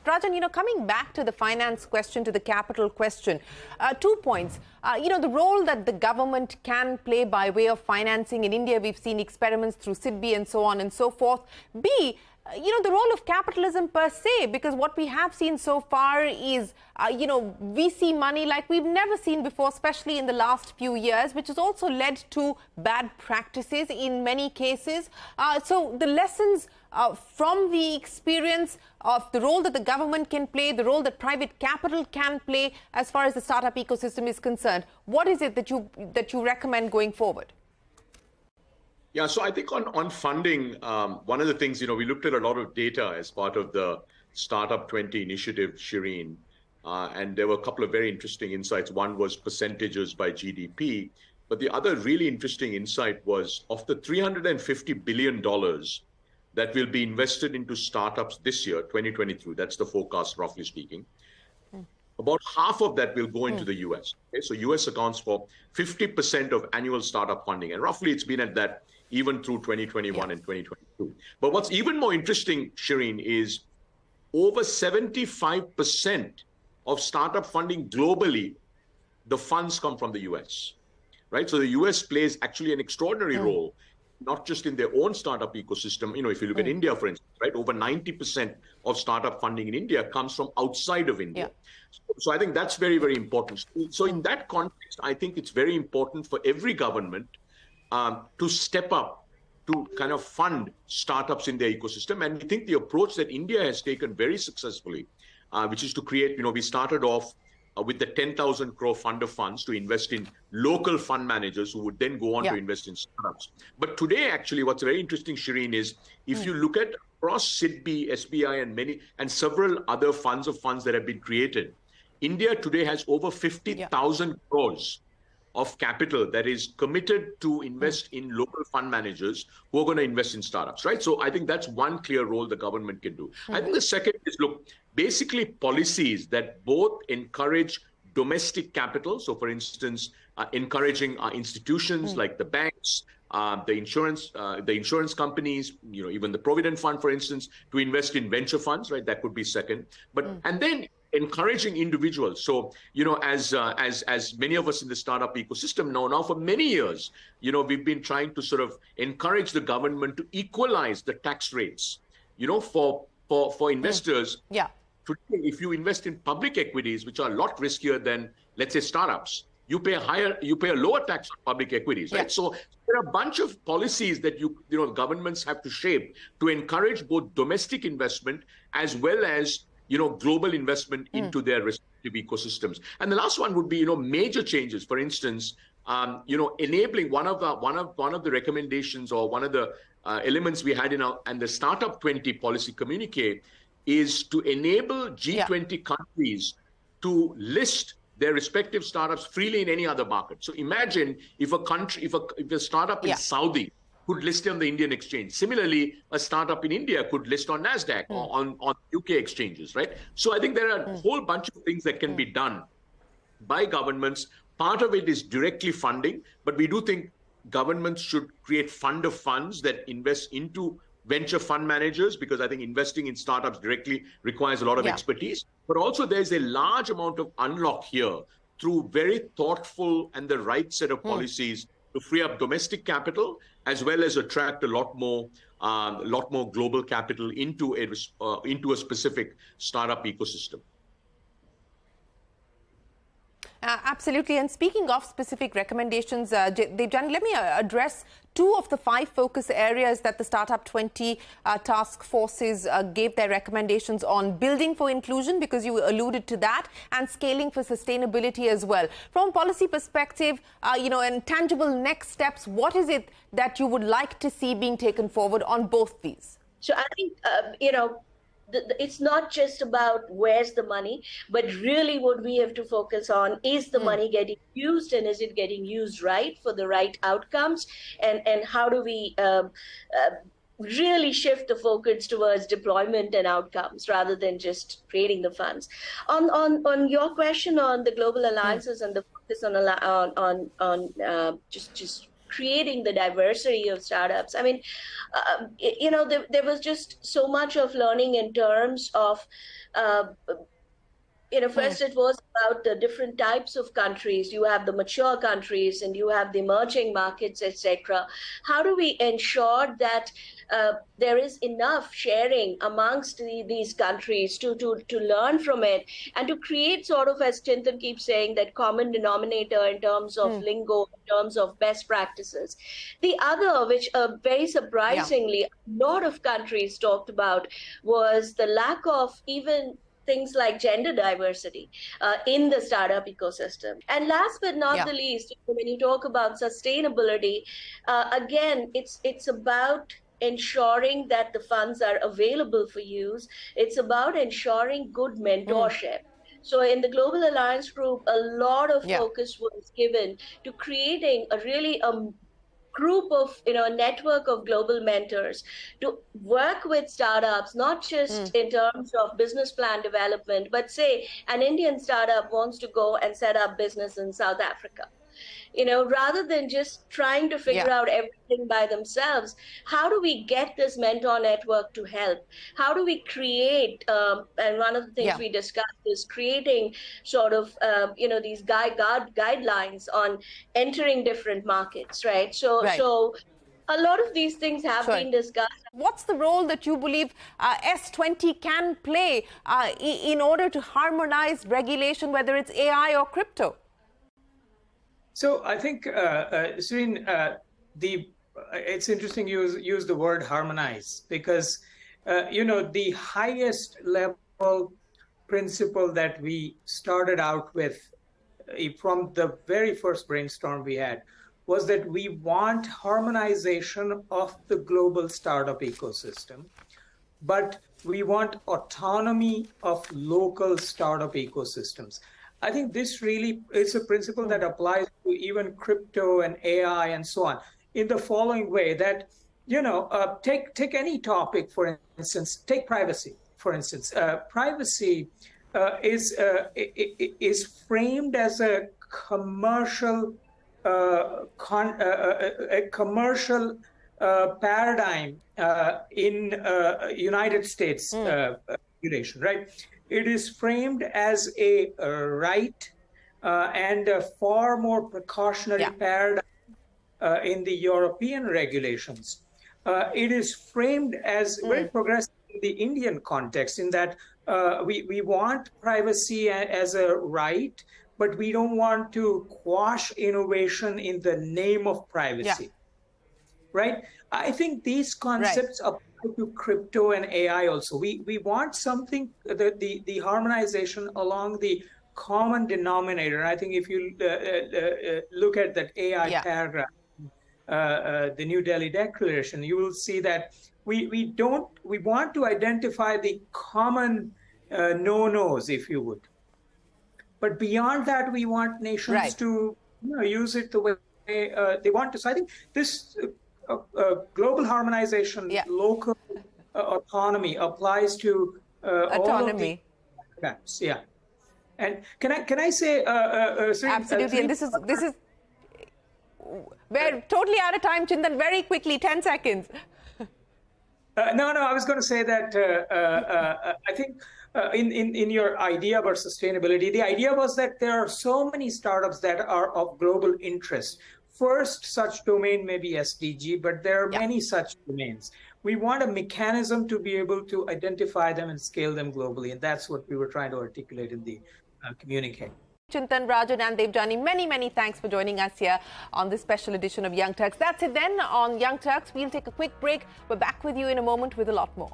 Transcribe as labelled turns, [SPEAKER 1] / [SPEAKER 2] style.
[SPEAKER 1] Rajan, coming back to the finance question, to the capital question, 2 points. The role that the government can play by way of financing. In India, we've seen experiments through SIDBI and so on and so forth. B, the role of capitalism per se, because what we have seen so far is, VC money like we've never seen before, especially in the last few years, which has also led to bad practices in many cases. So the lessons from the experience of the role that the government can play, the role that private capital can play as far as the startup ecosystem is concerned, what is it that you recommend going forward?
[SPEAKER 2] Yeah, so I think on funding, one of the things, we looked at a lot of data as part of the Startup 20 initiative, Shereen, and there were a couple of very interesting insights. One was percentages by GDP, but the other really interesting insight was of the $350 billion that will be invested into startups this year, 2023, that's the forecast, roughly speaking. About half of that will go into the US. Okay? So US accounts for 50% of annual startup funding, and roughly it's been at that even through 2021 and 2022. But what's even more interesting, Shereen, is over 75% of startup funding globally, the funds come from the US, right? So the US plays actually an extraordinary role, not just in their own startup ecosystem. If you look at India, for instance, right, over 90% of startup funding in India comes from outside of India. So I think that's very, very important. So in that context, I think it's very important for every government to step up to kind of fund startups in their ecosystem. And we think the approach that India has taken very successfully, which is to create, we started off with the 10,000 crore fund of funds to invest in local fund managers who would then go on to invest in startups. But today, actually, what's very interesting, Shereen, is if you look at across SIDBI, SBI, and several other funds that have been created, India today has over 50,000 crores of capital that is committed to invest in local fund managers who are going to invest in startups, right? So I think that's one clear role the government can do. I think the second is, look, basically policies that both encourage domestic capital. So for instance, encouraging institutions like the banks, the insurance companies, even the Provident Fund, for instance, to invest in venture funds, right? That could be second. And then encouraging individuals. So, as many of us in the startup ecosystem know now, for many years, we've been trying to sort of encourage the government to equalize the tax rates, for investors. Today, if you invest in public equities, which are a lot riskier than, let's say, startups, you pay a lower tax on public equities, right? So there are a bunch of policies that governments have to shape to encourage both domestic investment as well as global investment into their respective ecosystems. And the last one would be, major changes. For instance, enabling one of the recommendations or one of the elements we had in the Startup 20 policy communique is to enable G20 countries to list their respective startups freely in any other market. So imagine if a startup in Saudi could list on the Indian exchange. Similarly, a startup in India could list on NASDAQ or on UK exchanges, right? So I think there are a whole bunch of things that can be done by governments. Part of it is directly funding, but we do think governments should create fund of funds that invest into venture fund managers, because I think investing in startups directly requires a lot of expertise. But also there's a large amount of unlock here through very thoughtful and the right set of policies to free up domestic capital, as well as attract a lot more global capital into a specific startup ecosystem.
[SPEAKER 1] Absolutely. And speaking of specific recommendations, Debjani, let me address 2 of the 5 focus areas that the Startup 20 task forces gave their recommendations on: building for inclusion, because you alluded to that, and scaling for sustainability as well. From a policy perspective, and tangible next steps, what is it that you would like to see being taken forward on both these?
[SPEAKER 3] So I think, it's not just about where's the money, but really what we have to focus on is the money getting used, and is it getting used right for the right outcomes, and how do we really shift the focus towards deployment and outcomes rather than just creating the funds. On your question on the global alliances and the focus on just creating the diversity of startups. I mean, there was just so much of learning in terms of first it was about the different types of countries. You have the mature countries and you have the emerging markets, etc. How do we ensure that there is enough sharing amongst these countries to learn from it and to create sort of, as Chintan keeps saying, that common denominator in terms of lingo, in terms of best practices. The other, which very surprisingly a lot of countries talked about, was the lack of even things like gender diversity in the startup ecosystem. And last but not the least, when you talk about sustainability, again, it's about ensuring that the funds are available for use. It's about ensuring good mentorship. So in the Global Alliance Group, a lot of focus was given to creating a really group of, a network of global mentors to work with startups, not just in terms of business plan development, but say an Indian startup wants to go and set up business in South Africa. Rather than just trying to figure out everything by themselves, how do we get this mentor network to help? How do we create, and one of the things we discussed is creating sort of, these guidelines on entering different markets, right? So a lot of these things have been discussed.
[SPEAKER 1] What's the role that you believe S20 can play in order to harmonize regulation, whether it's AI or crypto?
[SPEAKER 4] So I think, Shereen, it's interesting you use the word harmonize, because, the highest level principle that we started out with from the very first brainstorm we had was that we want harmonization of the global startup ecosystem, but we want autonomy of local startup ecosystems. I think this really is a principle that applies to even crypto and AI and so on, in the following way that, take any topic, for instance, take privacy, for instance. Privacy is framed as a commercial paradigm in United States regulation, right? It is framed as a right and a far more precautionary paradigm in the European regulations. It is framed as very progressive in the Indian context, in that we want privacy as a right, but we don't want to quash innovation in the name of privacy, right? I think these concepts apply to crypto and AI also. We want something, the harmonization along the common denominator. I think if you look at that AI paragraph, the New Delhi Declaration, you will see that we want to identify the common no-nos, if you would. But beyond that, we want nations to use it the way they want to. So I think this global harmonization, local autonomy applies to all of the programs. Yeah. And can I say,
[SPEAKER 1] absolutely. And this is we're totally out of time, Chintan. Very quickly, 10 seconds.
[SPEAKER 4] No, I was going to say that I think in your idea about sustainability, the idea was that there are so many startups that are of global interest. First such domain may be SDG, but there are many such domains. We want a mechanism to be able to identify them and scale them globally, and that's what we were trying to articulate in the communique.
[SPEAKER 1] Chintan, Rajat and Debjani, many thanks for joining us here on this special edition of Young Turks. That's it then on Young Turks. We'll take a quick break. We're back with you in a moment with a lot more.